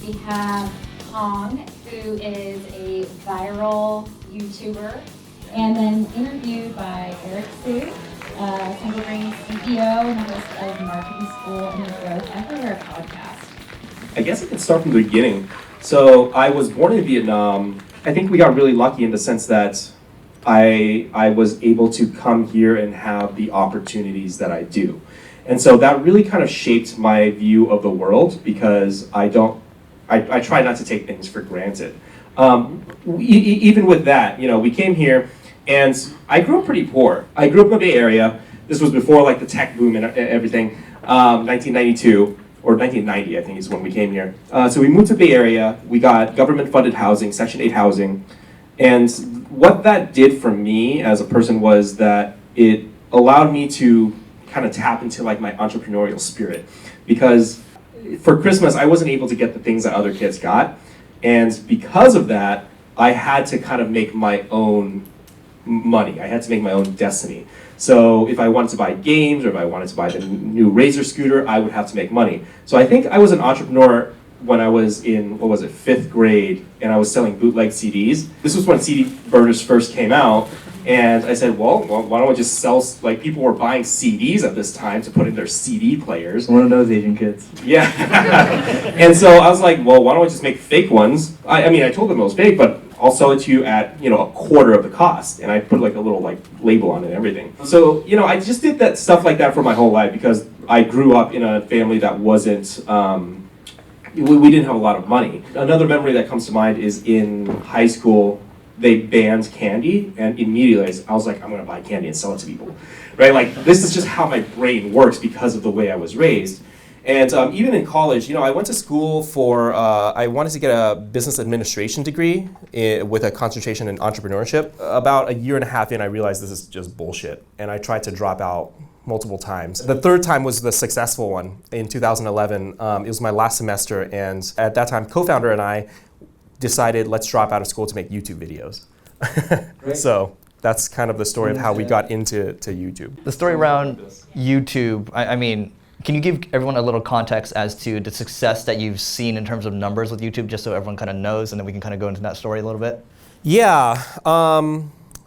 we have Kong, who is a viral YouTuber, and then interviewed by Eric Siu, Single Brain CEO and host of Marketing School and the Growth Everywhere podcast. I guess I can start from the beginning. So I was born in Vietnam. I think we got really lucky in the sense that I was able to come here and have the opportunities that I do. And so that really kind of shaped my view of the world because I try not to take things for granted. Even with that, we came here and I grew up pretty poor. I grew up in the Bay Area. This was before like the tech boom and everything, 1992 or 1990 I think is when we came here. So we moved to the Bay Area. We got government funded housing, Section 8 housing. And what that did for me as a person was that it allowed me to kind of tap into like my entrepreneurial spirit, because for Christmas I wasn't able to get the things that other kids got, and because of that I had to kind of make my own money. I had to make my own destiny. So if I wanted to buy games or if I wanted to buy the new Razor scooter, I would have to make money. So I think I was an entrepreneur when I was in, 5th grade, and I was selling bootleg CDs. This was when CD burners first came out. And I said, well, why don't I just sell, like people were buying CDs at this time to put in their CD players. One of those Asian kids. Yeah. And so I was like, well, why don't I just make fake ones? I mean, I told them it was fake, but I'll sell it to you at, a quarter of the cost. And I put like a little like label on it and everything. So, I just did that stuff like that for my whole life because I grew up in a family that wasn't, we didn't have a lot of money. Another memory that comes to mind is in high school, they banned candy, and immediately I was like, I'm gonna buy candy and sell it to people, right? Like, this is just how my brain works because of the way I was raised. And even in college, I went to school for, I wanted to get a business administration degree with a concentration in entrepreneurship. About a year and a half in, I realized this is just bullshit, and I tried to drop out multiple times. The third time was the successful one in 2011. It was my last semester, and at that time, co-founder and I decided let's drop out of school to make YouTube videos. So that's kind of the story of how we got into YouTube. The story around YouTube, I mean, can you give everyone a little context as to the success that you've seen in terms of numbers with YouTube, just so everyone kind of knows, and then we can kind of go into that story a little bit? Yeah.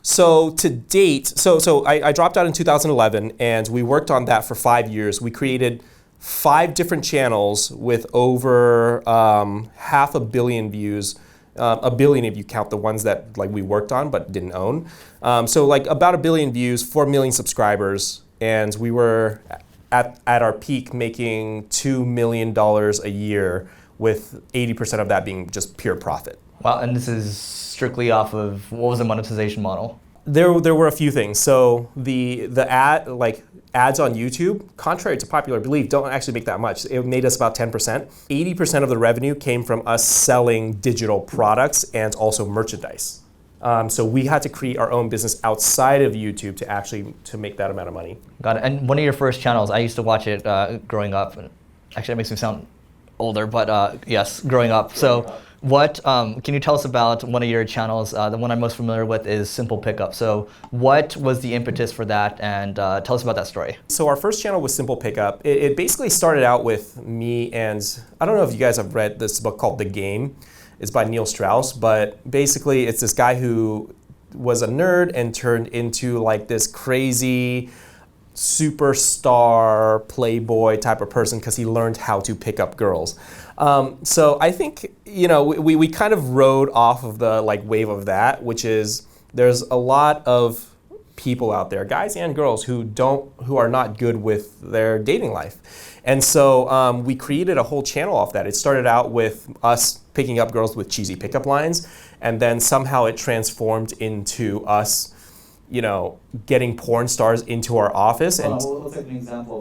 So to date, so I dropped out in 2011, and we worked on that for 5 years. We created 5 different channels with over 500 million views. 1 billion if you count the ones that like we worked on but didn't own. So like about 1 billion views, 4 million subscribers, and we were at our peak making $2 million a year, with 80% of that being just pure profit. Wow, and this is strictly off of, what was the monetization model? There were a few things. So the ads on YouTube, contrary to popular belief, don't actually make that much. It made us about 10%. 80% of the revenue came from us selling digital products and also merchandise. So we had to create our own business outside of YouTube to make that amount of money. Got it. And one of your first channels, I used to watch it growing up. Actually, that makes me sound older, but yes, growing up. So what can you tell us about one of your channels? The one I'm most familiar with is Simple Pickup. So what was the impetus for that, and tell us about that story. So our first channel was Simple Pickup. It basically started out with me, and I don't know if you guys have read this book called The Game. It's by Neil Strauss, but basically it's this guy who was a nerd and turned into like this crazy superstar playboy type of person because he learned how to pick up girls. So I think we kind of rode off of the wave of that, which is there's a lot of people out there, guys and girls, who are not good with their dating life. And so we created a whole channel off that. It started out with us picking up girls with cheesy pickup lines, and then somehow it transformed into us, getting porn stars into our office and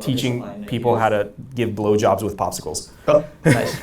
teaching people how to give blowjobs with popsicles. Oh, nice.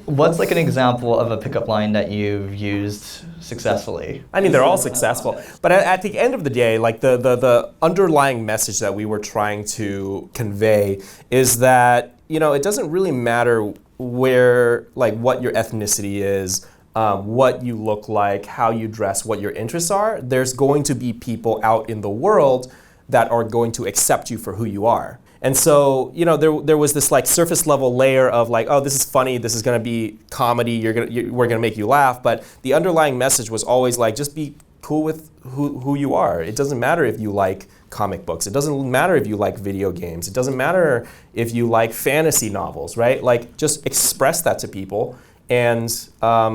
What's like an example of a pickup line that you've used successfully? I mean, they're all successful, but at the end of the day, like the underlying message that we were trying to convey is that it doesn't really matter where, what your ethnicity is, what you look like, how you dress, what your interests are. There's going to be people out in the world that are going to accept you for who you are. And so, there was this like surface level layer of like, oh, this is funny, this is going to be comedy, we're going to make you laugh. But the underlying message was always like, just be cool with who you are. It doesn't matter if you like comic books. It doesn't matter if you like video games. It doesn't matter if you like fantasy novels, right? Like, just express that to people. And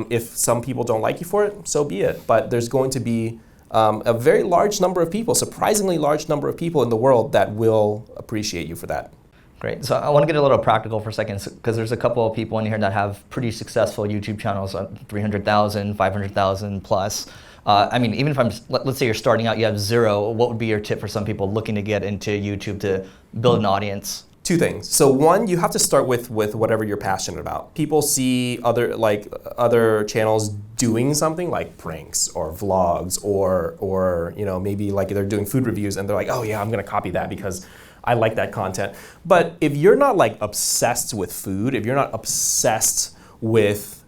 if some people don't like you for it, so be it. But there's going to be a very large number of people, surprisingly large number of people in the world that will appreciate you for that. Great. So I want to get a little practical for a second, because there's a couple of people in here that have pretty successful YouTube channels, 300,000, 500,000 plus. I mean, even if let's say you're starting out, you have 0, what would be your tip for some people looking to get into YouTube to build an audience? 2 things. So one, you have to start with whatever you're passionate about. People see other channels doing something like pranks or vlogs or maybe like they're doing food reviews and they're like, oh yeah, I'm gonna copy that because I like that content. But if you're not like obsessed with food, if you're not obsessed with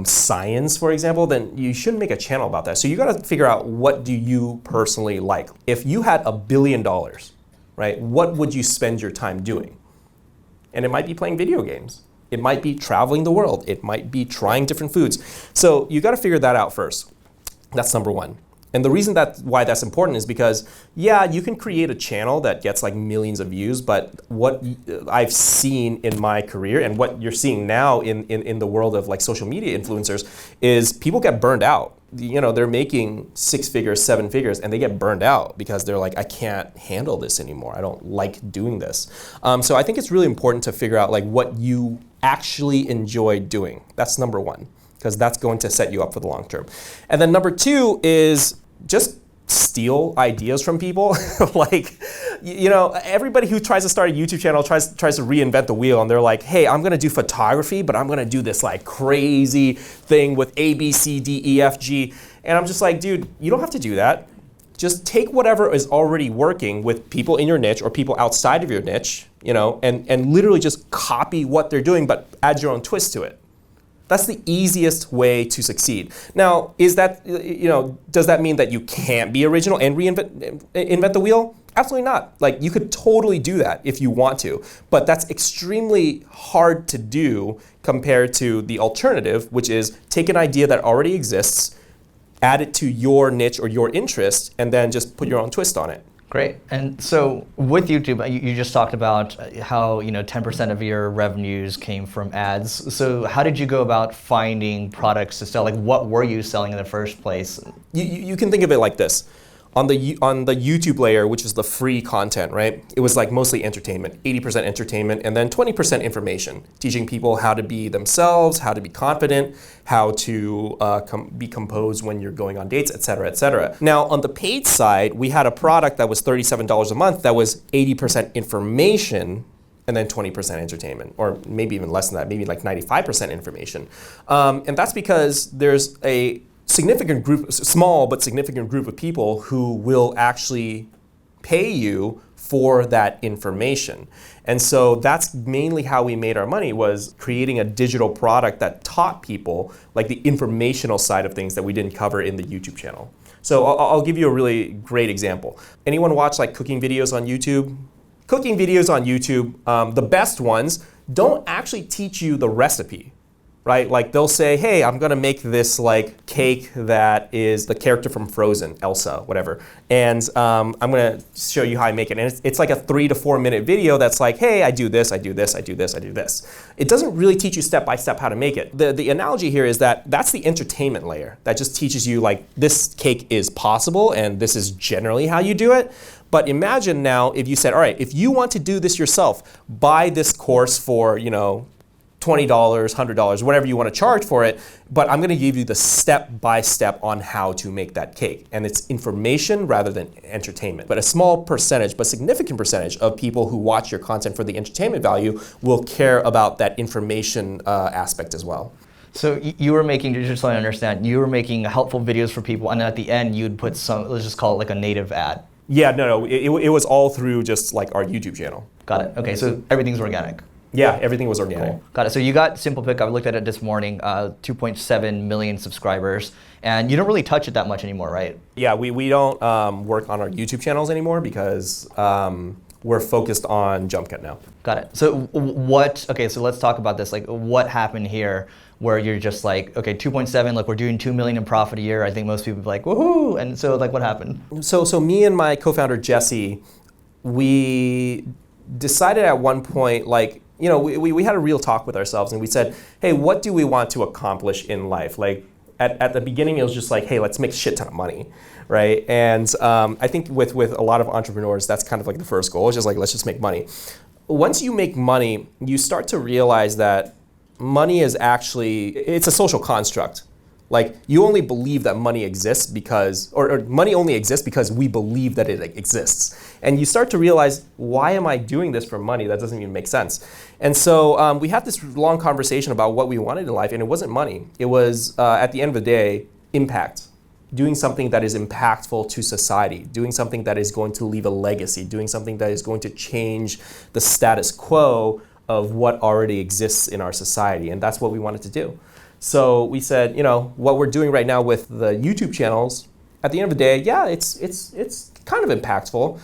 science, for example, then you shouldn't make a channel about that. So you got to figure out, what do you personally like? If you had $1 billion, right, what would you spend your time doing? And it might be playing video games. It might be traveling the world. It might be trying different foods. So you got to figure that out first. That's number one. And the reason why that's important is because, yeah, you can create a channel that gets like millions of views, but what I've seen in my career and what you're seeing now in the world of like social media influencers is people get burned out. They're making 6 figures, 7 figures, and they get burned out because they're like, I can't handle this anymore. I don't like doing this. So I think it's really important to figure out like what you actually enjoy doing. That's number one, because that's going to set you up for the long term. And then number 2 is just steal ideas from people. Like, everybody who tries to start a YouTube channel tries to reinvent the wheel, and they're like, hey, I'm gonna do photography, but I'm gonna do this like crazy thing with A, B, C, D, E, F, G. And I'm just like, dude, you don't have to do that. Just take whatever is already working with people in your niche or people outside of your niche, and literally just copy what they're doing, but add your own twist to it. That's the easiest way to succeed. Now, does that mean that you can't be original and invent the wheel? Absolutely not. Like, you could totally do that if you want to, but that's extremely hard to do compared to the alternative, which is take an idea that already exists, add it to your niche or your interest, and then just put your own twist on it. Great. And so with YouTube, you just talked about how 10% of your revenues came from ads. So how did you go about finding products to sell? Like, what were you selling in the first place? You can think of it like this. On the YouTube layer, which is the free content, right? It was like mostly entertainment, 80% entertainment, and then 20% information, teaching people how to be themselves, how to be confident, how to be composed when you're going on dates, et cetera, et cetera. Now, on the paid side, we had a product that was $37 a month that was 80% information and then 20% entertainment, or maybe even less than that, maybe like 95% information. And that's because there's a significant group, small but significant group of people who will actually pay you for that information. And so that's mainly how we made our money, was creating a digital product that taught people like the informational side of things that we didn't cover in the YouTube channel. So I'll give you a really great example. Anyone watch like cooking videos on YouTube? Cooking videos on YouTube, the best ones don't actually teach you the recipe. Right? Like, they'll say, hey, I'm gonna make this like cake that is the character from Frozen, Elsa, whatever. And I'm gonna show you how I make it. And it's like a 3 to 4 minute video that's like, hey, I do this, I do this, I do this, I do this. It doesn't really teach you step by step how to make it. The analogy here is that that's the entertainment layer that just teaches you like, this cake is possible and this is generally how you do it. But imagine now if you said, all right, if you want to do this yourself, buy this course for, $20, $100, whatever you want to charge for it, but I'm going to give you the step-by-step on how to make that cake. And it's information rather than entertainment. But a small percentage, but significant percentage of people who watch your content for the entertainment value will care about that information aspect as well. So you were making, just so I understand, you were making helpful videos for people, and at the end you'd put some, let's just call it like a native ad. Yeah, no, it was all through just like our YouTube channel. Got it. Okay, so everything's organic. Yeah, everything was organic. Cool. Got it. So you got Simple Pick. I looked at it this morning, 2.7 million subscribers, and you don't really touch it that much anymore, right? Yeah, we don't work on our YouTube channels anymore because we're focused on Jumpcut now. Got it. So okay, so let's talk about this. Like, what happened here where you're just like, okay, 2.7, like we're doing 2 million in profit a year. I think most people would be like, woohoo. And so like, what happened? So me and my co-founder, Jesse, we decided at one point, like, you know, we had a real talk with ourselves and we said, hey, what do we want to accomplish in life? Like, at the beginning, it was just like, hey, let's make a shit ton of money, right? And I think with a lot of entrepreneurs, that's kind of like the first goal. It's just like, let's just make money. Once you make money, you start to realize that money is actually, it's a social construct. Like, you only believe that money exists because, or money only exists because we believe that it exists. And you start to realize, why am I doing this for money? That doesn't even make sense. And so we had this long conversation about what we wanted in life, and it wasn't money. It was, at the end of the day, impact. Doing something that is impactful to society, doing something that is going to leave a legacy, doing something that is going to change the status quo of what already exists in our society. And that's what we wanted to do. So we said, you know, what we're doing right now with the YouTube channels, at the end of the day, yeah, it's kind of impactful.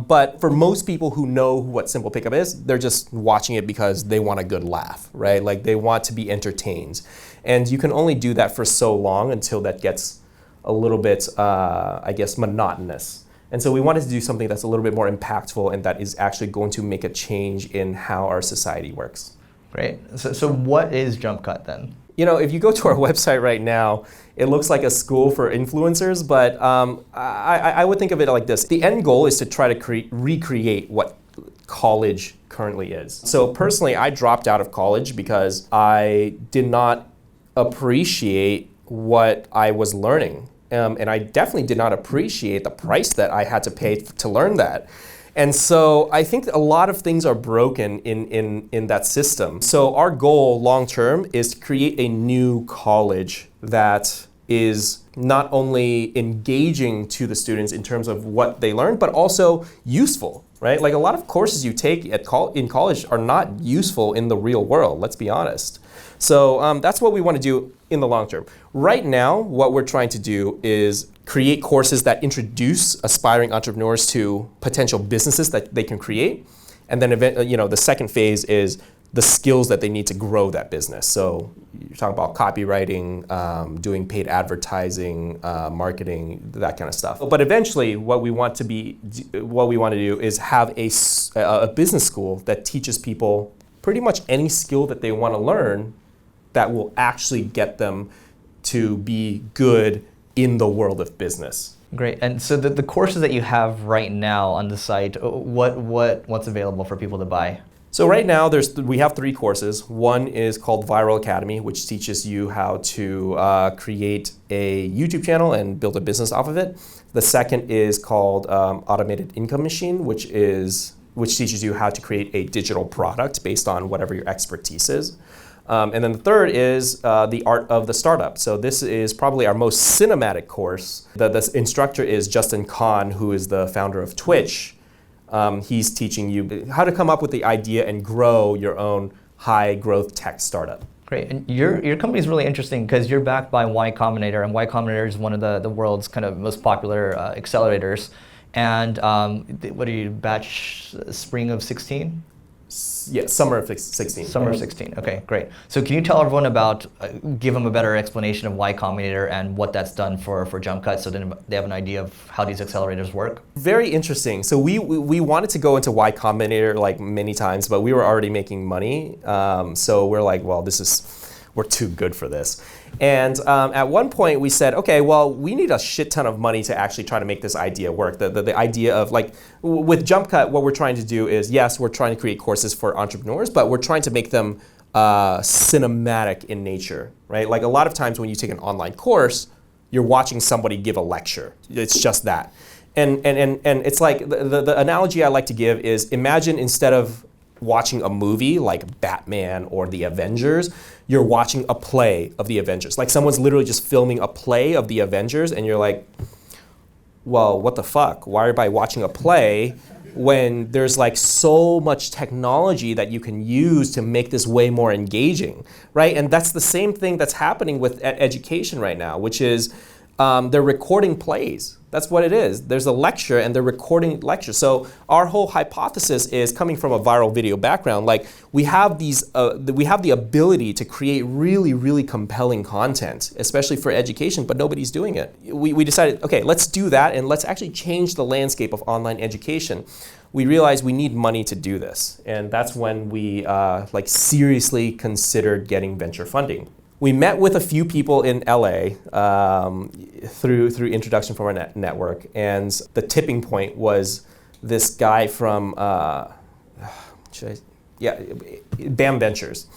But for most people who know what Simple Pickup is, they're just watching it because they want a good laugh, right? Like, they want to be entertained. And you can only do that for so long until that gets a little bit, I guess, monotonous. And so we wanted to do something that's a little bit more impactful and that is actually going to make a change in how our society works. Great. So what is Jumpcut then? You know, if you go to our website right now, it looks like a school for influencers, but I would think of it like this. The end goal is to try to recreate what college currently is. So personally, I dropped out of college because I did not appreciate what I was learning. And I definitely did not appreciate the price that I had to pay to learn that. And so I think a lot of things are broken in that system. So our goal long term is to create a new college that is not only engaging to the students in terms of what they learn, but also useful, right? Like, a lot of courses you take in college are not useful in the real world, let's be honest. So that's what we want to do in the long term. Right now, what we're trying to do is create courses that introduce aspiring entrepreneurs to potential businesses that they can create. And then the second phase is the skills that they need to grow that business. So you're talking about copywriting, doing paid advertising, marketing, that kind of stuff. But eventually, what we want to do is have a business school that teaches people pretty much any skill that they want to learn that will actually get them to be good in the world of business. Great. And so the courses that you have right now on the site, what's available for people to buy? So right now we have 3 courses. One is called Viral Academy, which teaches you how to create a YouTube channel and build a business off of it. The second is called Automated Income Machine, which teaches you how to create a digital product based on whatever your expertise is. And then the third is the art of the startup. So this is probably our most cinematic course. The instructor is Justin Kan, who is the founder of Twitch. He's teaching you how to come up with the idea and grow your own high growth tech startup. Great. And your company is really interesting because you're backed by Y Combinator, and Y Combinator is one of the world's kind of most popular accelerators. And what are you, batch spring of 16? Yeah, summer of 16. Summer of 16. Okay, great. So can you tell everyone about, give them a better explanation of Y Combinator and what that's done for Jumpcut, so then they have an idea of how these accelerators work? Very interesting. So we wanted to go into Y Combinator like many times, but we were already making money. So we're like, well, we're too good for this. And at one point we said, okay, well, we need a shit ton of money to actually try to make this idea work. The idea of, like, with Jumpcut, what we're trying to do is, yes, we're trying to create courses for entrepreneurs, but we're trying to make them cinematic in nature, right? Like, a lot of times when you take an online course, you're watching somebody give a lecture. It's just that. And it's like, the analogy I like to give is, imagine instead of watching a movie like Batman or The Avengers, you're watching a play of The Avengers. Like, someone's literally just filming a play of The Avengers, and you're like, well, what the fuck? Why am I watching a play when there's like so much technology that you can use to make this way more engaging, right? And that's the same thing that's happening with education right now, which is they're recording plays. That's what it is. There's a lecture and they're recording lectures. So our whole hypothesis is coming from a viral video background. Like we have the ability to create really, really compelling content, especially for education, but nobody's doing it. We decided, okay, let's do that and let's actually change the landscape of online education. We realized we need money to do this. And that's when we seriously considered getting venture funding. We met with a few people in LA through introduction from our network, and the tipping point was this guy from BAM Ventures.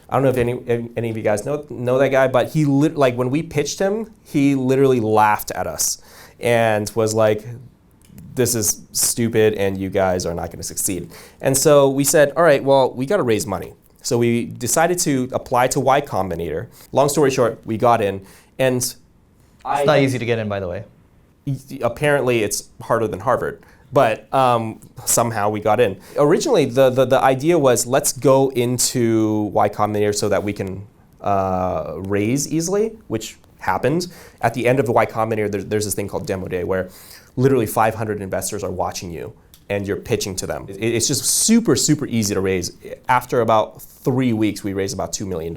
I don't know if any of you guys know that guy, but he when we pitched him, he literally laughed at us and was like, "This is stupid, and you guys are not going to succeed." And so we said, "All right, well, we got to raise money." So we decided to apply to Y Combinator. Long story short, we got in, and it's not easy to get in, by the way. Apparently, it's harder than Harvard, but somehow we got in. Originally, the idea was let's go into Y Combinator so that we can raise easily, which happened. At the end of the Y Combinator, there's this thing called Demo Day where literally 500 investors are watching you and you're pitching to them. It's just super, super easy to raise. After about 3 weeks, we raised about $2 million.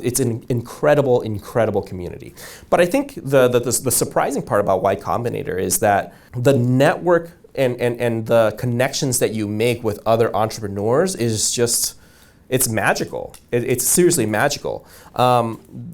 It's an incredible, incredible community. But I think the surprising part about Y Combinator is that the network and the connections that you make with other entrepreneurs is just, it's magical. It's seriously magical.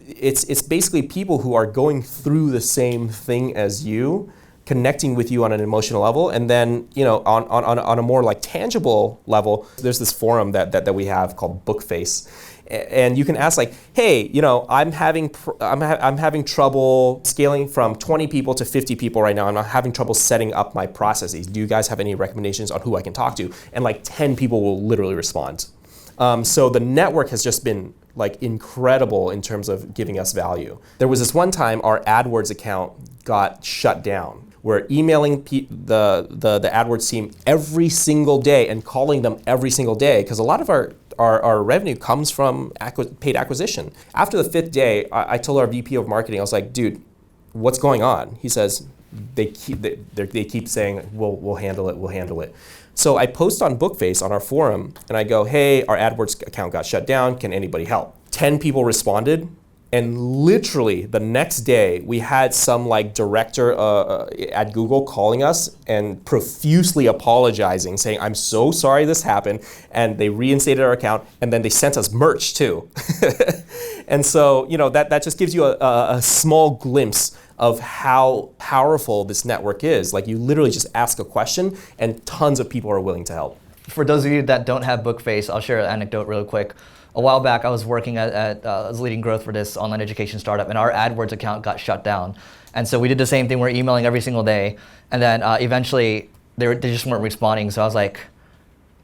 It's basically people who are going through the same thing as you, connecting with you on an emotional level, and then on a more tangible level, there's this forum that we have called Bookface, and you can ask hey, I'm having trouble scaling from 20 people to 50 people right now. I'm having trouble setting up my processes. Do you guys have any recommendations on who I can talk to? And 10 people will literally respond. So the network has just been incredible in terms of giving us value. There was this one time our AdWords account got shut down. We're emailing the AdWords team every single day and calling them every single day because a lot of our revenue comes from paid acquisition. After the 5th day, I told our VP of marketing, I was like, dude, what's going on? He says, they keep saying, we'll handle it. So I post on Bookface on our forum and I go, hey, our AdWords account got shut down. Can anybody help? 10 people responded. And literally the next day, we had some director at Google calling us and profusely apologizing, saying, I'm so sorry this happened. And they reinstated our account, and then they sent us merch too. And so, that just gives you a small glimpse of how powerful this network is. You literally just ask a question, and tons of people are willing to help. For those of you that don't have Bookface, I'll share an anecdote real quick. A while back, I was working I was leading growth for this online education startup, and our AdWords account got shut down. And so we did the same thing. We're emailing every single day, and then eventually they just weren't responding. So I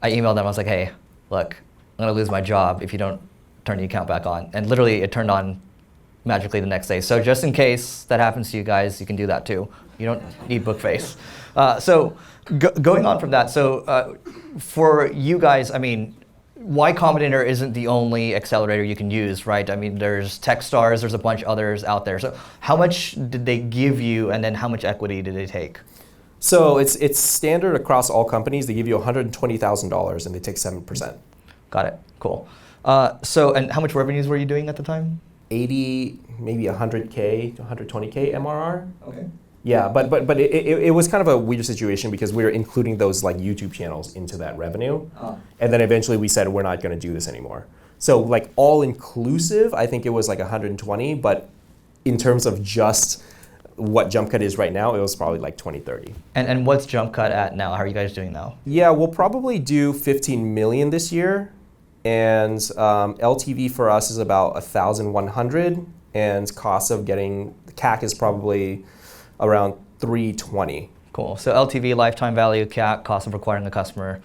emailed them. I was like, hey, look, I'm gonna lose my job if you don't turn the account back on. And literally, it turned on magically the next day. So just in case that happens to you guys, you can do that too. You don't need Bookface. Going on from that, so for you guys, Y Combinator isn't the only accelerator you can use, right? There's Techstars, there's a bunch of others out there. So how much did they give you, and then how much equity did they take? So it's standard across all companies. They give you $120,000 and they take 7%. Got it, cool. And how much revenues were you doing at the time? 80, maybe 100K to 120K MRR. Okay. Yeah, but it was kind of a weird situation because we were including those YouTube channels into that revenue. And then eventually we said we're not going to do this anymore. So all inclusive, I think it was 120, but in terms of just what Jumpcut is right now, it was probably 20, 30. And what's Jumpcut at now? How are you guys doing now? Yeah, we'll probably do 15 million this year. And LTV for us is about 1,100, and cost of getting CAC is probably around 320. Cool. So LTV, lifetime value, CAC, cost of acquiring a customer.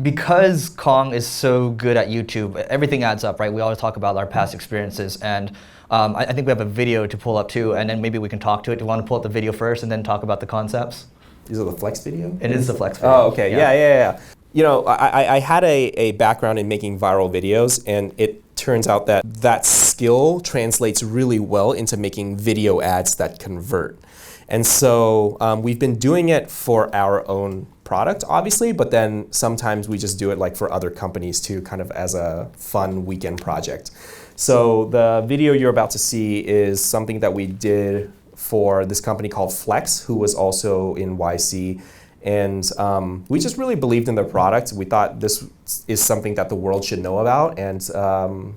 Because Kong is so good at YouTube, everything adds up, right? We always talk about our past experiences, and I think we have a video to pull up too, and then maybe we can talk to it. Do you want to pull up the video first and then talk about the concepts? Is it the Flex video? It is the Flex video. Oh, okay. Yeah. I had a background in making viral videos, and it turns out that skill translates really well into making video ads that convert. And so we've been doing it for our own product, obviously, but then sometimes we just do it like for other companies too, kind of as a fun weekend project. So the video you're about to see is something that we did for this company called Flex, who was also in YC. And we just really believed in their product. We thought this is something that the world should know about. And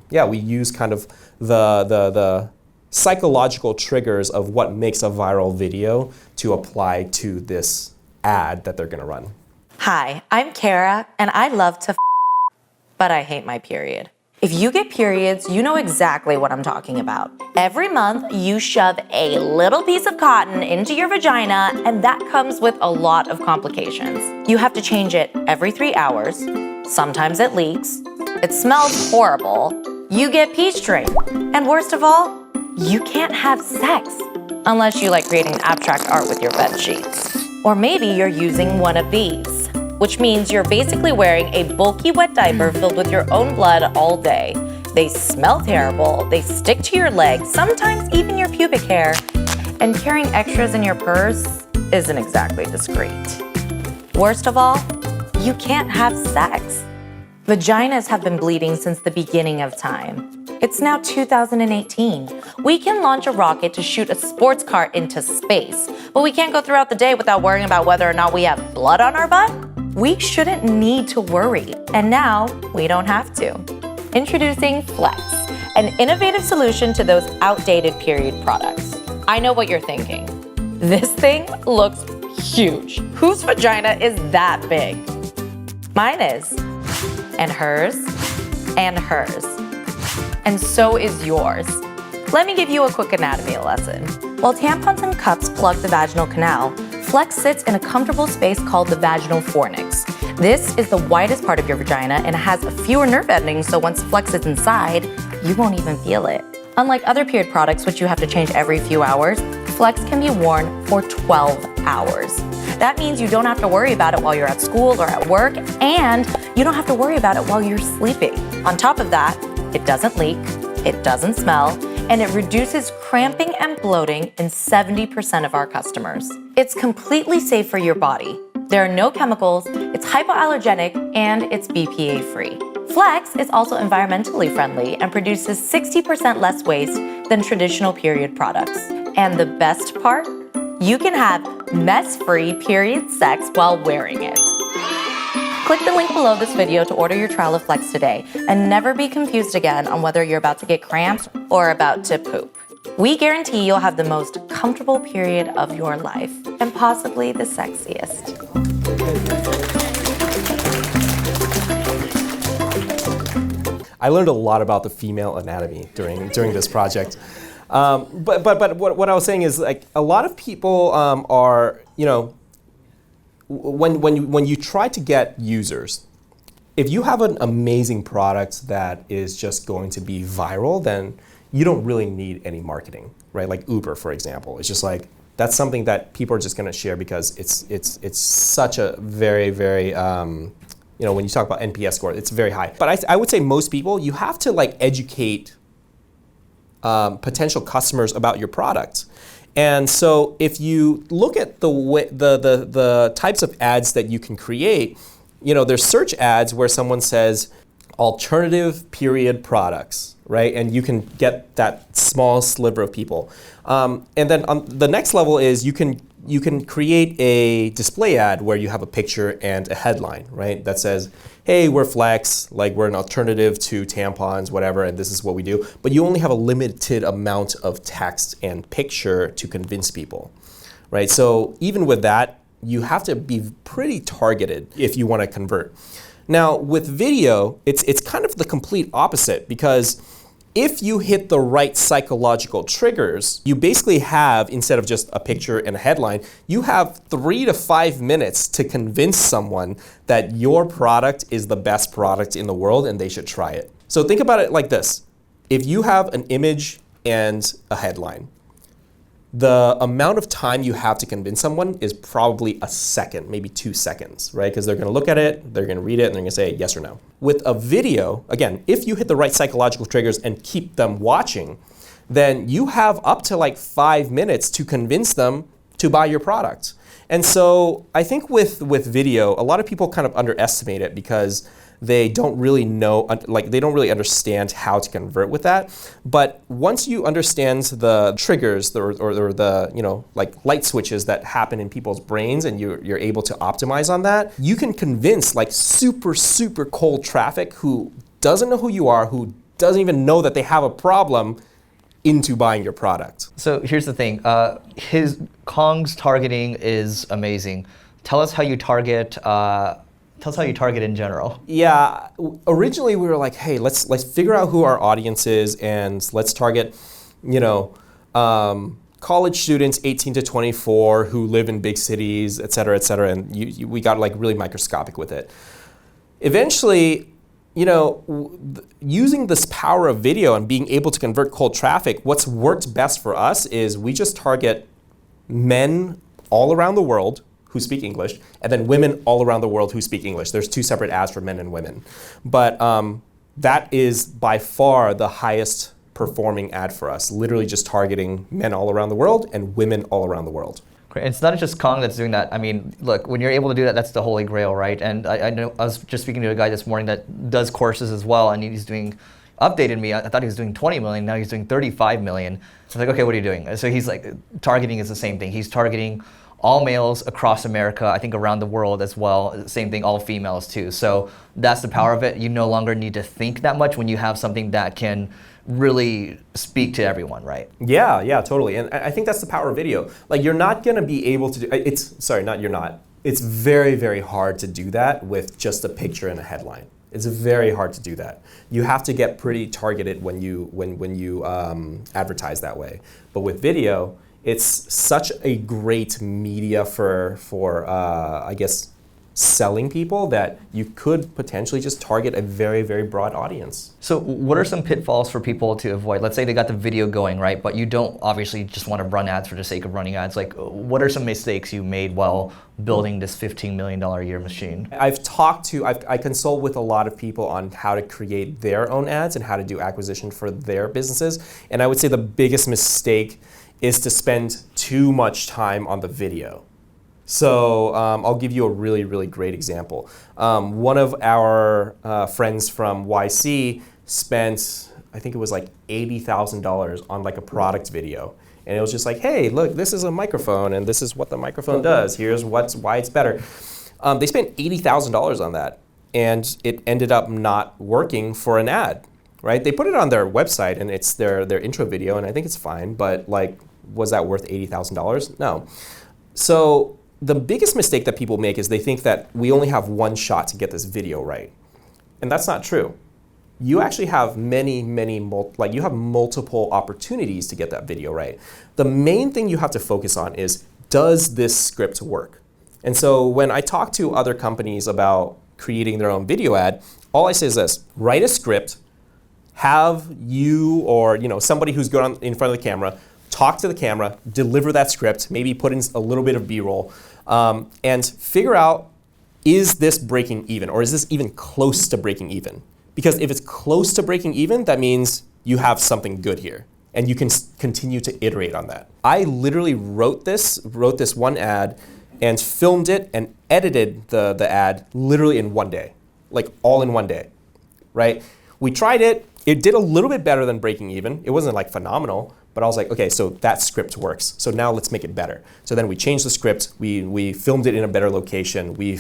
yeah, we use kind of the psychological triggers of what makes a viral video to apply to this ad that they're gonna run. Hi, I'm Kara, and I love to but I hate my period. If you get periods, you know exactly what I'm talking about. Every month, you shove a little piece of cotton into your vagina, and that comes with a lot of complications. You have to change it every 3 hours. Sometimes it leaks. It smells horrible. You get pee strain. And worst of all, you can't have sex unless you like creating abstract art with your bed sheets. Or maybe you're using one of these, which means you're basically wearing a bulky wet diaper filled with your own blood all day. They smell terrible, they stick to your legs, sometimes even your pubic hair, and carrying extras in your purse isn't exactly discreet. Worst of all, you can't have sex. Vaginas have been bleeding since the beginning of time. It's now 2018. We can launch a rocket to shoot a sports car into space, but we can't go throughout the day without worrying about whether or not we have blood on our butt. We shouldn't need to worry, and now we don't have to. Introducing Flex, an innovative solution to those outdated period products. I know what you're thinking. This thing looks huge. Whose vagina is that big? Mine is, and hers, and hers. And so is yours. Let me give you a quick anatomy lesson. While tampons and cups plug the vaginal canal, Flex sits in a comfortable space called the vaginal fornix. This is the widest part of your vagina and it has fewer nerve endings, so once Flex is inside, you won't even feel it. Unlike other period products, which you have to change every few hours, Flex can be worn for 12 hours. That means you don't have to worry about it while you're at school or at work, and you don't have to worry about it while you're sleeping. On top of that, it doesn't leak, it doesn't smell, and it reduces cramping and bloating in 70% of our customers. It's completely safe for your body. There are no chemicals, it's hypoallergenic, and it's BPA free. Flex is also environmentally friendly and produces 60% less waste than traditional period products. And the best part? You can have mess-free period sex while wearing it. Click the link below this video to order your trial of Flex today and never be confused again on whether you're about to get cramps or about to poop. We guarantee you'll have the most comfortable period of your life and possibly the sexiest. I learned a lot about the female anatomy during this project. But what I was saying is, like, a lot of people are, you know, when you try to get users, if you have an amazing product that is just going to be viral, then you don't really need any marketing, right? Like Uber, for example, it's just like, that's something that people are just going to share because it's such a very, very, you know, when you talk about NPS score, it's very high. But I would say most people, you have to like educate potential customers about your product. And so if you look at the types of ads that you can create, you know, there's search ads where someone says alternative period products, right? And you can get that small sliver of people. And then on the next level is you can create a display ad where you have a picture and a headline, right? That says, hey, we're Flex, like we're an alternative to tampons, whatever, and this is what we do. But you only have a limited amount of text and picture to convince people, right? So even with that, you have to be pretty targeted if you want to convert. Now with video, it's kind of the complete opposite, because if you hit the right psychological triggers, you basically have, instead of just a picture and a headline, you have 3 to 5 minutes to convince someone that your product is the best product in the world and they should try it. So think about it like this. If you have an image and a headline, the amount of time you have to convince someone is probably a second, maybe 2 seconds, right? Because they're going to look at it, they're going to read it, and they're going to say yes or no. With a video, again, if you hit the right psychological triggers and keep them watching, then you have up to like 5 minutes to convince them to buy your product. And so I think with video, a lot of people kind of underestimate it because they don't really know, like they don't really understand how to convert with that. But once you understand the triggers or the, you know, like light switches that happen in people's brains and you're able to optimize on that, you can convince like super, super cold traffic who doesn't know who you are, who doesn't even know that they have a problem, into buying your product. So here's the thing, Kong's targeting is amazing. Tell us how you target, in general. Yeah, originally we were like, hey, let's figure out who our audience is and let's target, you know, college students 18 to 24 who live in big cities, et cetera, and we got like really microscopic with it. Eventually, you know, using this power of video and being able to convert cold traffic, what's worked best for us is we just target men all around the world who speak English, and then women all around the world who speak English. There's 2 separate ads for men and women. But that is by far the highest performing ad for us, literally just targeting men all around the world and women all around the world. Great. It's not just Kong that's doing that. I mean, look, when you're able to do that, that's the holy grail, right? And I know I was just speaking to a guy this morning that does courses as well, and he's updated me. I thought he was doing 20 million, now he's doing 35 million. I was like, okay, what are you doing? So he's like, targeting is the same thing. He's targeting all males across America, I think around the world as well. Same thing, all females too. So that's the power of it. You no longer need to think that much when you have something that can really speak to everyone, right? Yeah, totally. And I think that's the power of video. Like you're not gonna be able to do, it's very, very hard to do that with just a picture and a headline. It's very hard to do that. You have to get pretty targeted when you advertise that way. But with video, it's such a great media for I guess, selling people that you could potentially just target a very, very broad audience. So what are some pitfalls for people to avoid? Let's say they got the video going, right? But you don't obviously just want to run ads for the sake of running ads. Like, what are some mistakes you made while building this $15 million a year machine? I consult with a lot of people on how to create their own ads and how to do acquisition for their businesses. And I would say the biggest mistake is to spend too much time on the video. So I'll give you a really, really great example. One of our friends from YC spent, I think it was like $80,000 on like a product video. And it was just like, hey, look, this is a microphone and this is what the microphone does. Here's why it's better. They spent $80,000 on that and it ended up not working for an ad, right? They put it on their website and it's their intro video and I think it's fine, but like, was that worth $80,000? No. So the biggest mistake that people make is they think that we only have one shot to get this video right. And that's not true. You actually have you have multiple opportunities to get that video right. The main thing you have to focus on is, does this script work? And so when I talk to other companies about creating their own video ad, all I say is this: write a script, have you or somebody who's going in front of the camera talk to the camera, deliver that script, maybe put in a little bit of B-roll, and figure out, is this breaking even, or is this even close to breaking even? Because if it's close to breaking even, that means you have something good here, and you can continue to iterate on that. I literally wrote this one ad, and filmed it and edited the ad literally in one day, like all in one day, right? We tried it. It did a little bit better than breaking even. It wasn't like phenomenal. But I was like, okay, so that script works. So now let's make it better. So then we changed the script. We filmed it in a better location. We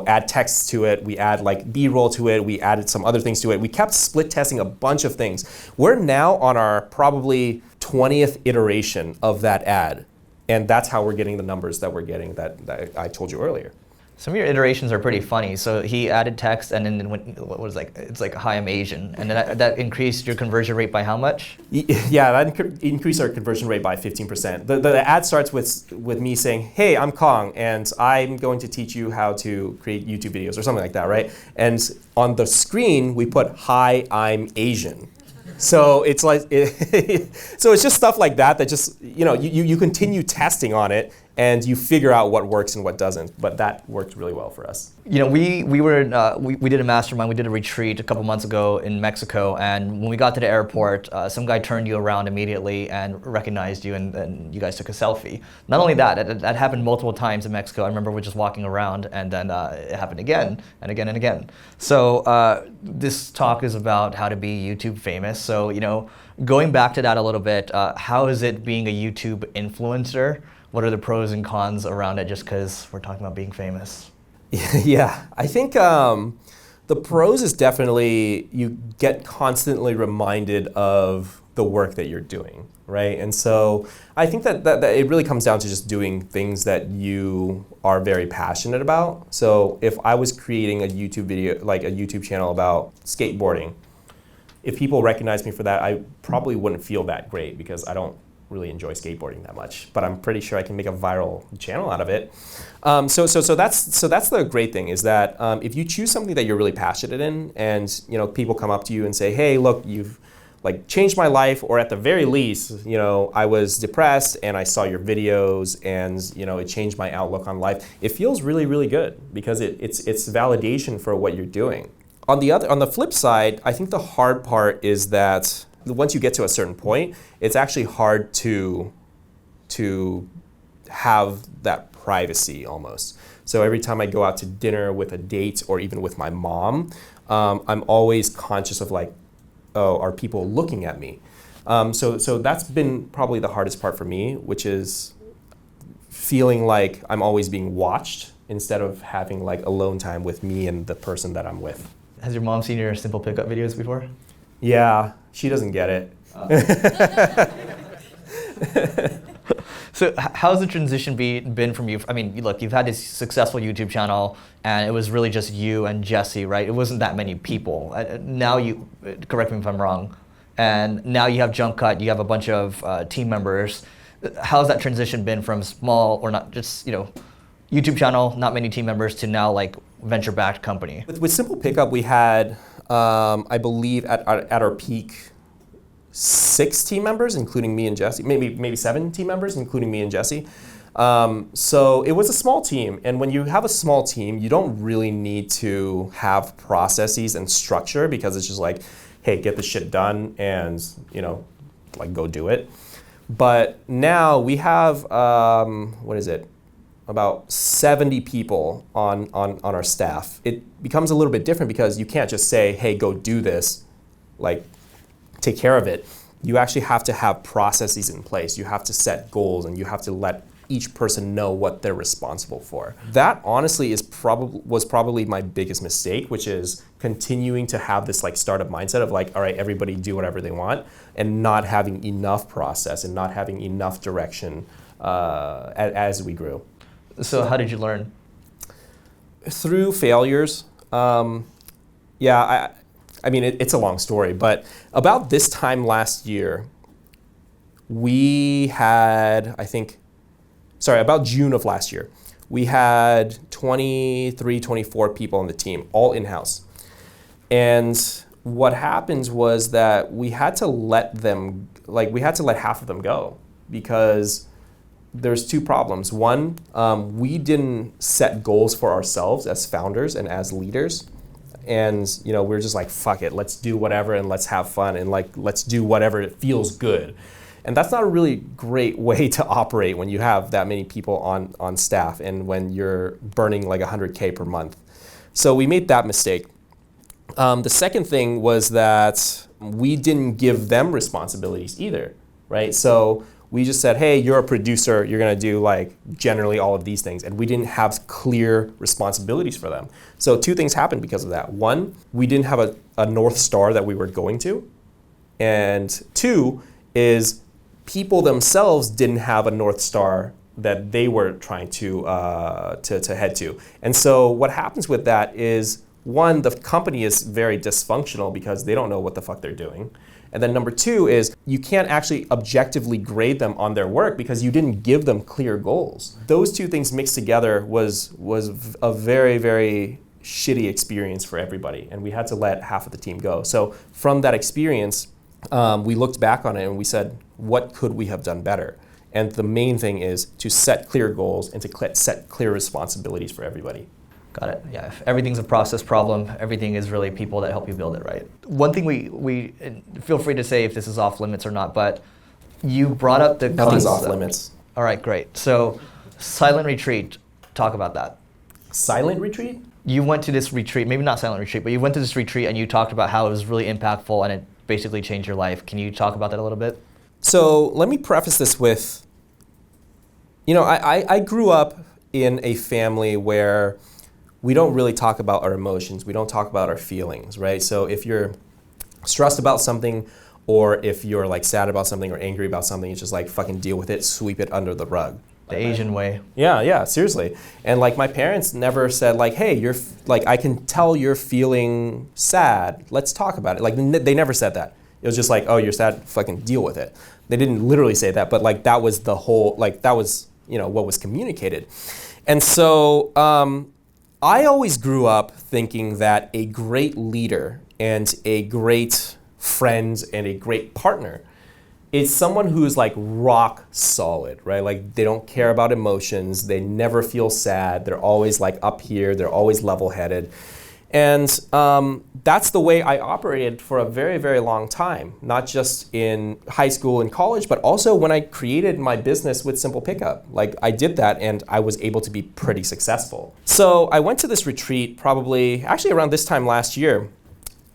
add text to it. We add like B-roll to it. We added some other things to it. We kept split testing a bunch of things. We're now on our probably 20th iteration of that ad. And that's how we're getting the numbers that we're getting that I told you earlier. Some of your iterations are pretty funny. So he added text, and then it's like, hi, I'm Asian, and then that increased your conversion rate by how much? Yeah, that increased our conversion rate by 15%. The ad starts with me saying, hey, I'm Kong, and I'm going to teach you how to create YouTube videos or something like that, right? And on the screen, we put, hi, I'm Asian. So it's like, so it's just stuff like that that just, you continue testing on it and you figure out what works and what doesn't. But that worked really well for us. We did a mastermind, we did a retreat a couple months ago in Mexico, and when we got to the airport, some guy turned you around immediately and recognized you, and you guys took a selfie. Not only that happened multiple times in Mexico. I remember we're just walking around, and then it happened again and again and again. So this talk is about how to be YouTube famous. So going back to that a little bit, how is it being a YouTube influencer? What are the pros and cons around it, just because we're talking about being famous? Yeah, I think the pros is definitely you get constantly reminded of the work that you're doing, right? And so I think that it really comes down to just doing things that you are very passionate about. So if I was creating a YouTube video, like a YouTube channel about skateboarding, if people recognize me for that, I probably wouldn't feel that great because I don't really enjoy skateboarding that much, but I'm pretty sure I can make a viral channel out of it. So that's the great thing is that if you choose something that you're really passionate in, and people come up to you and say, "Hey, look, you've like changed my life," or at the very least, I was depressed and I saw your videos and it changed my outlook on life. It feels really, really good because it's validation for what you're doing. On the flip side, I think the hard part is that once you get to a certain point, it's actually hard to have that privacy almost. So every time I go out to dinner with a date or even with my mom, I'm always conscious of like, oh, are people looking at me? So that's been probably the hardest part for me, which is feeling like I'm always being watched instead of having like alone time with me and the person that I'm with. Has your mom seen your simple pickup videos before? Yeah, she doesn't get it. So how's the transition been from you? I mean, look, you've had this successful YouTube channel, and it was really just you and Jesse, right? It wasn't that many people. Now you, correct me if I'm wrong, and now you have Jumpcut, you have a bunch of team members. How's that transition been from small, or not just, YouTube channel, not many team members, to now like venture-backed company? With Simple Pickup, we had, I believe at our peak, 6 team members, including me and Jesse, maybe 7 team members, including me and Jesse. So it was a small team, and when you have a small team, you don't really need to have processes and structure because it's just like, hey, get the shit done and like go do it. But now we have about 70 people on our staff. It becomes a little bit different because you can't just say, hey, go do this, like take care of it. You actually have to have processes in place. You have to set goals and you have to let each person know what they're responsible for. That honestly was probably my biggest mistake, which is continuing to have this like startup mindset of like, all right, everybody do whatever they want, and not having enough process and not having enough direction as we grew. So how did you learn? Through failures. I mean, it's a long story, but about this time last year, we had, about June of last year, we had 23, 24 people on the team, all in-house. And what happens was that we had to let half of them go because there's 2 problems. One, we didn't set goals for ourselves as founders and as leaders. And we're just like, fuck it, let's do whatever and let's have fun and like let's do whatever, it feels good. And that's not a really great way to operate when you have that many people on staff and when you're burning like $100K per month. So we made that mistake. The second thing was that we didn't give them responsibilities either, right? So we just said, hey, you're a producer, you're gonna do like generally all of these things. And we didn't have clear responsibilities for them. So 2 things happened because of that. 1, we didn't have a North Star that we were going to. And 2 is people themselves didn't have a North Star that they were trying to head to. And so what happens with that is, 1, the company is very dysfunctional because they don't know what the fuck they're doing. And then number 2 is you can't actually objectively grade them on their work because you didn't give them clear goals. Those 2 things mixed together was a very, very shitty experience for everybody. And we had to let half of the team go. So from that experience, we looked back on it and we said, what could we have done better? And the main thing is to set clear goals and to set clear responsibilities for everybody. Got it. Yeah. If everything's a process problem, everything is really people that help you build it, right? One thing we feel free to say if this is off limits or not, but you brought up the Nothing's concept. off limits. All right, great. So, silent retreat. Talk about that. Silent retreat? You went to this retreat, maybe not silent retreat, but you went to this retreat and you talked about how it was really impactful and it basically changed your life. Can you talk about that a little bit? So let me preface this with, I grew up in a family where we don't really talk about our emotions. We don't talk about our feelings, right? So if you're stressed about something or if you're like sad about something or angry about something, it's just like fucking deal with it, sweep it under the rug. The Asian way. Yeah, seriously. And like my parents never said like, hey, I can tell you're feeling sad. Let's talk about it. Like they never said that. It was just like, oh, you're sad, fucking deal with it. They didn't literally say that, but like that was the whole, like that was, what was communicated. And so I always grew up thinking that a great leader and a great friend and a great partner is someone who's like rock solid, right? Like they don't care about emotions, they never feel sad, they're always like up here, they're always level-headed. And that's the way I operated for a very, very long time, not just in high school and college, but also when I created my business with Simple Pickup. Like I did that and I was able to be pretty successful. So I went to this retreat actually around this time last year,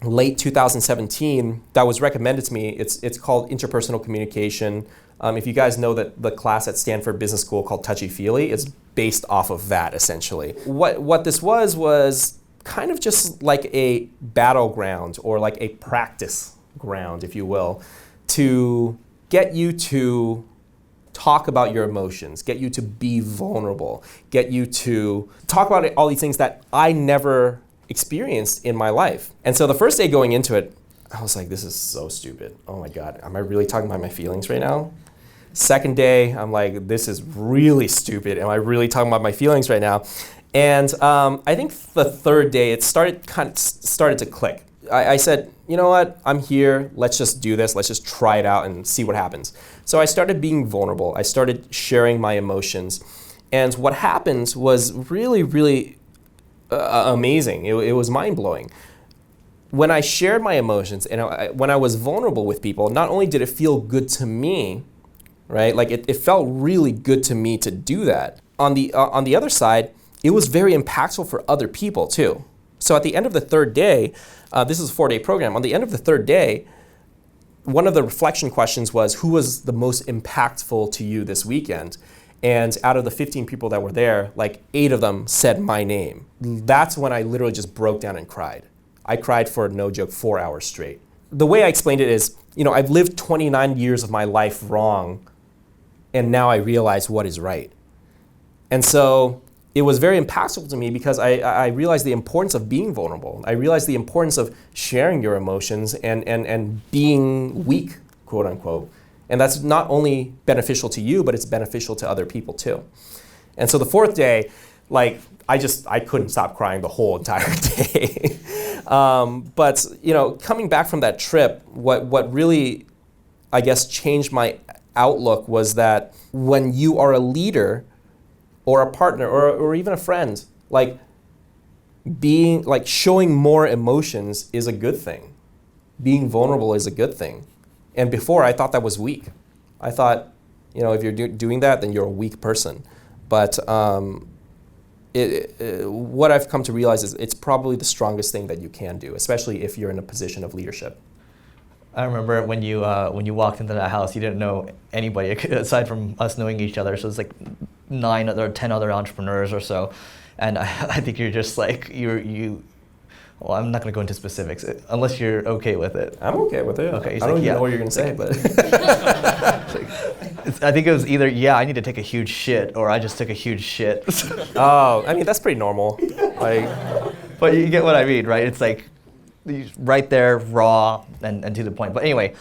late 2017, that was recommended to me. It's called Interpersonal Communication. If you guys know that the class at Stanford Business School called Touchy Feely, it's based off of that essentially. What this was kind of just like a battleground or like a practice ground, if you will, to get you to talk about your emotions, get you to be vulnerable, get you to talk about all these things that I never experienced in my life. And so the first day going into it, I was like, this is so stupid. Oh my God, am I really talking about my feelings right now? Second day, I'm like, this is really stupid. Am I really talking about my feelings right now? And I think the third day, it started to click. I said, you know what, I'm here, let's just do this, let's just try it out and see what happens. So I started being vulnerable, I started sharing my emotions. And what happened was really, really amazing. It was mind-blowing. When I shared my emotions and when I was vulnerable with people, not only did it feel good to me, right, like it felt really good to me to do that. On the other side, it was very impactful for other people too. So at the end of the third day, this is a 4-day program. On the end of the third day, one of the reflection questions was, who was the most impactful to you this weekend? And out of the 15 people that were there, like 8 of them said my name. That's when I literally just broke down and cried. I cried for, no joke, 4 hours straight. The way I explained it is, I've lived 29 years of my life wrong, and now I realize what is right. And so it was very impactful to me because I realized the importance of being vulnerable. I realized the importance of sharing your emotions and being weak, quote unquote. And that's not only beneficial to you, but it's beneficial to other people too. And so the fourth day, like I couldn't stop crying the whole entire day. But coming back from that trip, what really, I guess, changed my outlook was that when you are a leader or a partner or even a friend, like showing more emotions is a good thing. Being vulnerable is a good thing. And before I thought that was weak. I thought, if you're doing that, then you're a weak person. But what I've come to realize is it's probably the strongest thing that you can do, especially if you're in a position of leadership. I remember when you walked into that house, you didn't know anybody aside from us knowing each other. So it's like 9 or 10 other entrepreneurs or so, and I think you're just like you. Well, I'm not going to go into specifics unless you're okay with it. I'm okay with it. Okay, I don't even know what you're going to say, but I think it was either I need to take a huge shit or I just took a huge shit. Oh, I mean that's pretty normal. But you get what I mean, right? It's like right there, raw and to the point. But anyway,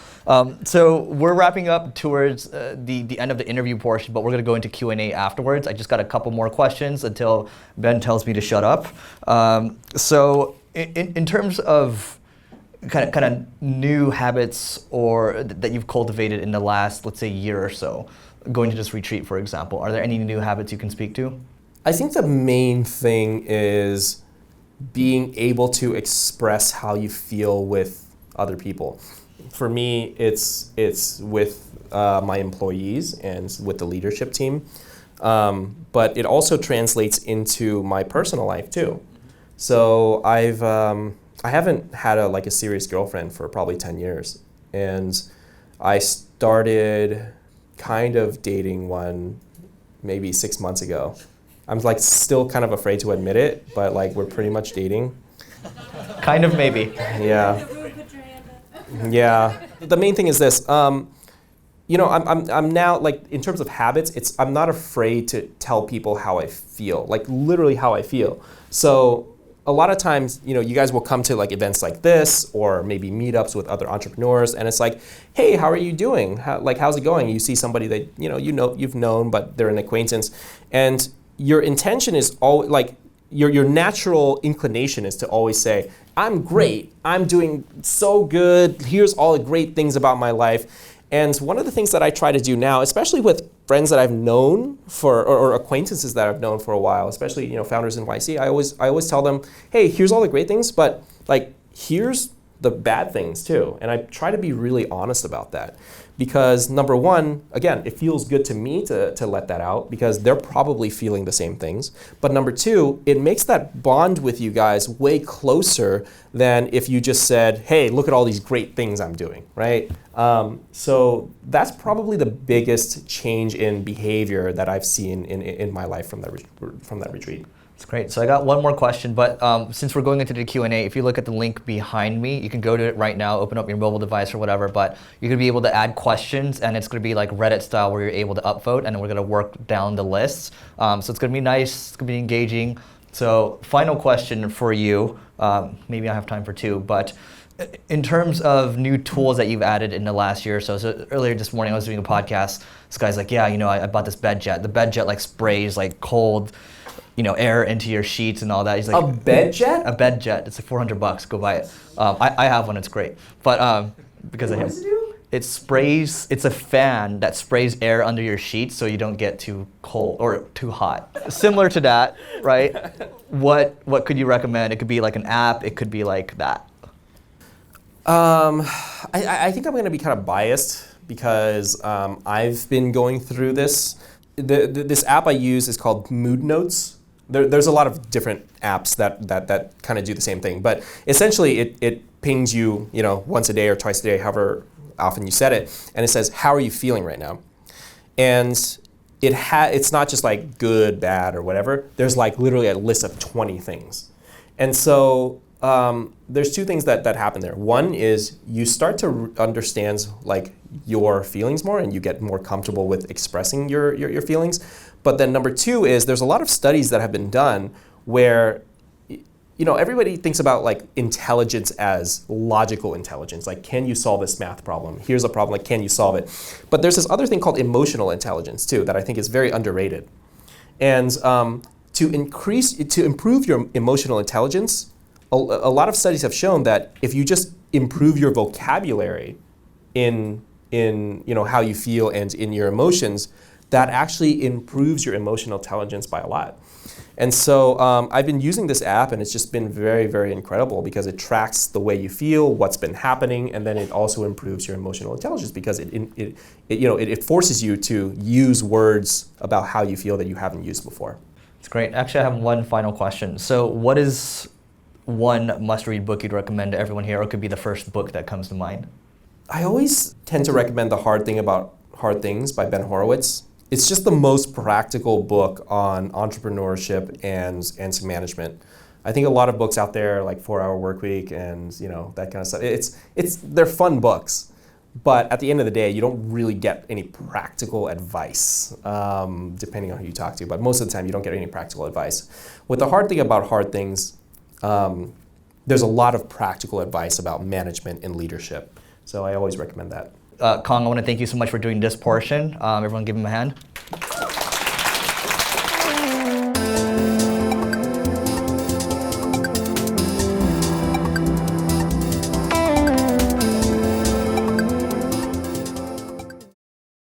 so we're wrapping up towards the end of the interview portion, but we're going to go into Q&A afterwards. I just got a couple more questions until Ben tells me to shut up. So in terms of kind of new habits or that you've cultivated in the last, let's say, year or so, going to this retreat, for example? Are there any new habits you can speak to? I think the main thing is being able to express how you feel with other people. For me, it's with my employees and with the leadership team, but it also translates into my personal life too. So I haven't had a serious girlfriend for probably 10 years, and I started kind of dating one maybe 6 months ago. I'm still kind of afraid to admit it, but we're pretty much dating. Kind of, maybe. Yeah. Yeah. The main thing is this. I'm now, in terms of habits, I'm not afraid to tell people how I feel, literally how I feel. So a lot of times, you guys will come to events like this, or maybe meetups with other entrepreneurs, and it's hey, how are you doing? How's it going? You see somebody that you've known, but they're an acquaintance, and your intention is always your natural inclination is to always say, I'm great, I'm doing so good, here's all the great things about my life. And one of the things that I try to do now, especially with friends that I've known or acquaintances that I've known for a while, especially founders in YC, I always tell them, hey, here's all the great things, but here's the bad things too. And I try to be really honest about that. Because number one, again, it feels good to me to let that out because they're probably feeling the same things. But number two, it makes that bond with you guys way closer than if you just said, hey, look at all these great things I'm doing, right? So that's probably the biggest change in behavior that I've seen in my life from that retreat. That's great. So I got one more question, but since we're going into the Q&A, if you look at the link behind me, you can go to it right now, open up your mobile device or whatever, but you're going to be able to add questions, and it's going to be like Reddit style where you're able to upvote, and then we're going to work down the lists. So it's going to be nice, it's going to be engaging. So final question for you, maybe I have time for two, but in terms of new tools that you've added in the last year or so, earlier this morning I was doing a podcast, this guy's like, yeah, I bought this bed jet. The bed jet sprays cold air into your sheets and all that. He's like, a bed jet? A bed jet. It's $400. Go buy it. I have one. It's great. But because of him. What does it do? It sprays. It's a fan that sprays air under your sheets so you don't get too cold or too hot. Similar to that, right? What could you recommend? It could be like an app. It could be like that. I think I'm going to be kind of biased because I've been going through this. This app I use is called Mood Notes. There's a lot of different apps that kind of do the same thing, but essentially it pings you, once a day or twice a day, however often you set it, and it says, how are you feeling right now? And it's not just good, bad, or whatever. There's literally a list of 20 things. And so there's two things that happen there. One is you start to understand your feelings more, and you get more comfortable with expressing your feelings. But then number two is there's a lot of studies that have been done where everybody thinks about intelligence as logical intelligence. Can you solve this math problem? Here's a problem, can you solve it? But there's this other thing called emotional intelligence too that I think is very underrated. And to improve your emotional intelligence, a lot of studies have shown that if you just improve your vocabulary in how you feel and in your emotions, that actually improves your emotional intelligence by a lot. And so I've been using this app, and it's just been very, very incredible because it tracks the way you feel, what's been happening, and then it also improves your emotional intelligence because it forces you to use words about how you feel that you haven't used before. It's great. Actually, I have one final question. So what is one must-read book you'd recommend to everyone here, or it could be the first book that comes to mind? I always tend to recommend The Hard Thing About Hard Things by Ben Horowitz. It's just the most practical book on entrepreneurship and management. I think a lot of books out there, like 4-Hour Workweek and that kind of stuff, they're fun books, but at the end of the day, you don't really get any practical advice, depending on who you talk to. But most of the time, you don't get any practical advice. With The Hard Thing About Hard Things, there's a lot of practical advice about management and leadership. So I always recommend that. Kong, I want to thank you so much for doing this portion. Everyone give him a hand.